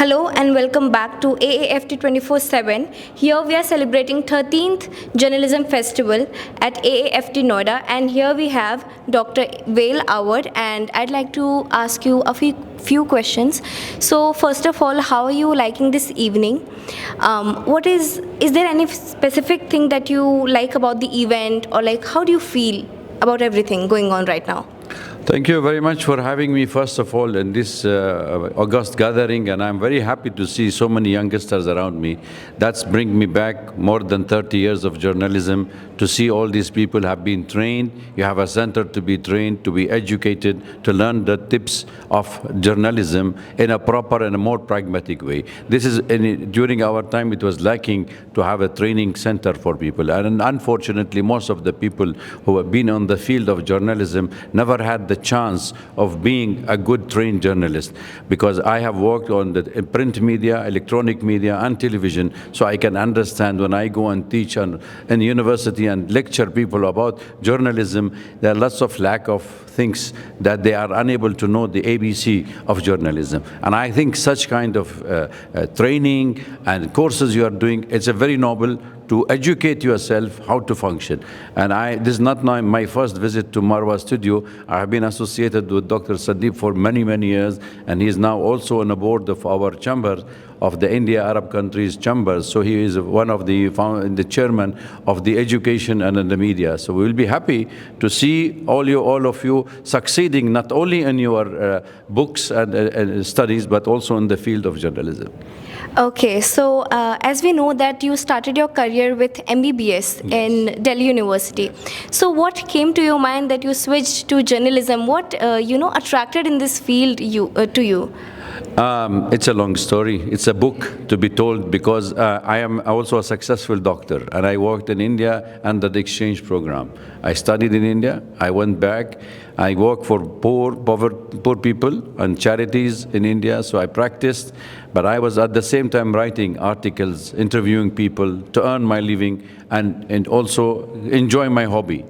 Hello and welcome back to AAFT 24/7. Here we are celebrating 13th Journalism Festival at AAFT Noida, and here we have Dr. Waiel Awward, and I'd like to ask you a few questions. So first of all, how are you liking this evening? Is there any specific thing that you like about the event, or like how do you feel about everything going on right now? Thank you very much for having me, first of all, in this august gathering, and I'm very happy to see so many youngsters around me. That's bring me back more than 30 years of journalism, to see all these people have been trained. You have a center to be trained, to be educated, to learn the tips of journalism in a proper and a more pragmatic way. This is, during our time, it was lacking to have a training center for people. And unfortunately, most of the people who have been on the field of journalism never had the chance of being a good trained journalist, because I have worked on the print media, electronic media, and television, so I can understand when I go and teach in university and lecture people about journalism, there are lots of lack of things that they are unable to know the ABC of journalism. And I think such kind of training and courses you are doing, it's a very noble to educate yourself how to function. And this is not my first visit to Marwa studio. I have been associated with Dr. Sandeep for many, many years, and he is now also on the board of our chamber of the India Arab countries chambers. So he is one of the chairman of the education and in the media. So we will be happy to see all of you succeeding, not only in your books and studies, but also in the field of journalism. Okay, so as we know that you started your career with MBBS in Delhi University. So what came to your mind that you switched to journalism? What attracted in this field to you? It's a long story. It's a book to be told, because I am also a successful doctor, and I worked in India under the exchange program. I studied in India. I went back. I worked for poor people and charities in India, so I practiced. But I was at the same time writing articles, interviewing people to earn my living and also enjoy my hobby.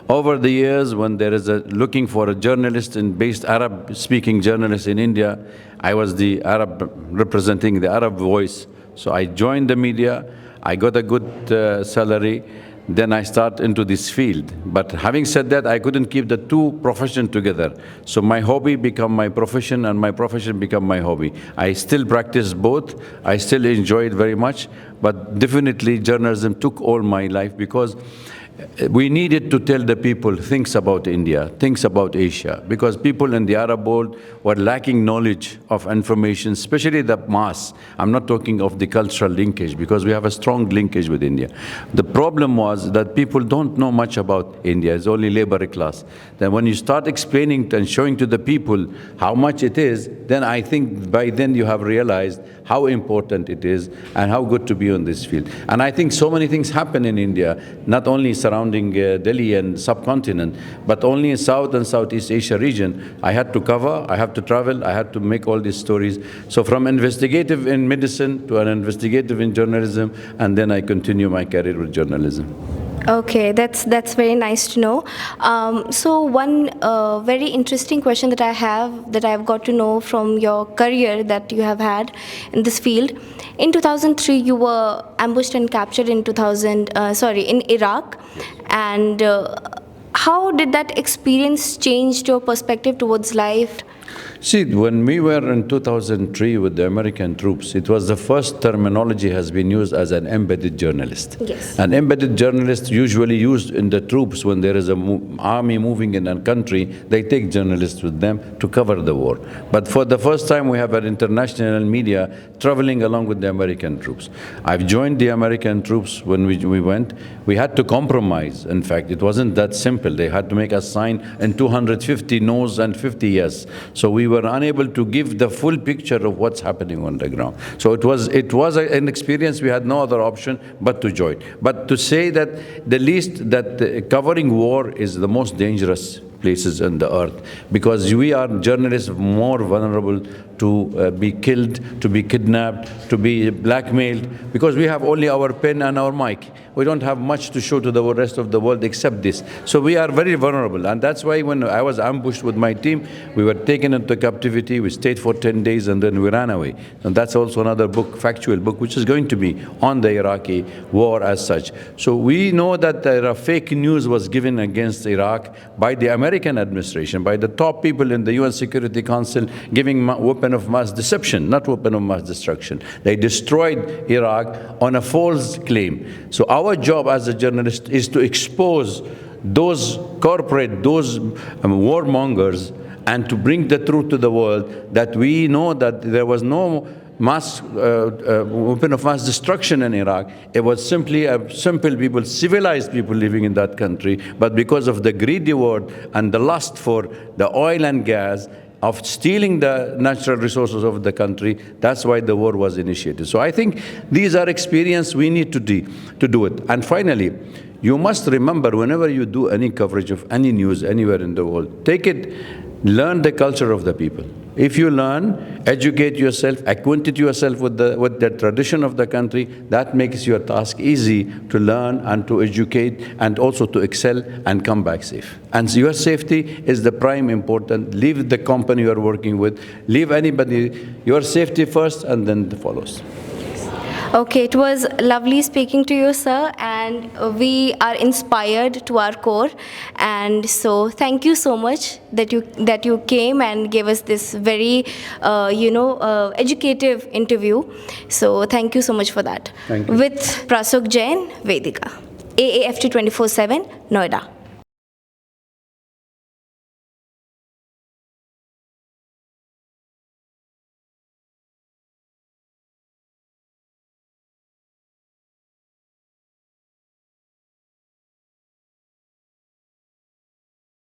Over the years, when there is looking for a journalist based Arab-speaking journalist in India, I was the Arab representing the Arab voice. So I joined the media. I got a good salary. Then I start into this field. But having said that, I couldn't keep the two professions together. So my hobby became my profession, and my profession became my hobby. I still practice both. I still enjoy it very much. But definitely journalism took all my life, because we needed to tell the people things about India, things about Asia, because people in the Arab world were lacking knowledge of information, especially the mass. I'm not talking of the cultural linkage, because we have a strong linkage with India. The problem was that people don't know much about India. It's only labor class. Then when you start explaining and showing to the people how much it is, then I think by then you have realized how important it is and how good to be on this field. And I think so many things happen in India, not only surrounding Delhi and subcontinent, but only in South and Southeast Asia region. I had to cover, I have to travel, I had to make all these stories. So from investigative in medicine to an investigative in journalism, and then I continue my career with journalism. Okay, that's very nice to know. So one very interesting question that I've got to know from your career that you have had in this field. In 2003, you were ambushed and captured in Iraq, and how did that experience change your perspective towards life? See, when we were in 2003 with the American troops, it was the first terminology has been used as an embedded journalist. Yes. An embedded journalist usually used in the troops when there is an army moving in a country, they take journalists with them to cover the war. But for the first time, we have an international media traveling along with the American troops. I've joined the American troops when we went. We had to compromise. In fact, it wasn't that simple. They had to make us sign in 250 no's and 50 yes. So we were unable to give the full picture of what's happening on the ground. So it was an experience. We had no other option but to join. But to say that the least that covering war is the most dangerous places on the earth, because we are journalists more vulnerable to be killed, to be kidnapped, to be blackmailed, because we have only our pen and our mic. We don't have much to show to the rest of the world except this. So we are very vulnerable, and that's why when I was ambushed with my team, we were taken into captivity, we stayed for 10 days, and then we ran away. And that's also another book, factual book, which is going to be on the Iraqi war as such. So we know that fake news was given against Iraq by the American administration, by the top people in the UN Security Council, giving weapon of mass deception, not weapon of mass destruction. They destroyed Iraq on a false claim. So our job as a journalist is to expose those those warmongers, and to bring the truth to the world, that we know that there was no weapon of mass destruction in Iraq. It was simply simple people, civilized people living in that country, but because of the greedy world and the lust for the oil and gas, of stealing the natural resources of the country, that's why the war was initiated. So I think these are experiences we need to do it. And finally, you must remember, whenever you do any coverage of any news anywhere in the world, learn the culture of the people. If you learn, educate yourself, acquaint yourself with the tradition of the country, that makes your task easy to learn and to educate and also to excel and come back safe. And your safety is the prime important. Leave the company you are working with, leave anybody, your safety first, and then the follows. Okay, it was lovely speaking to you, sir, and we are inspired to our core. And so thank you so much that you came and gave us this very educative interview. So thank you so much for that. Thank you. With Prasok Jain, Vedika, AAFT 24/7, Noida.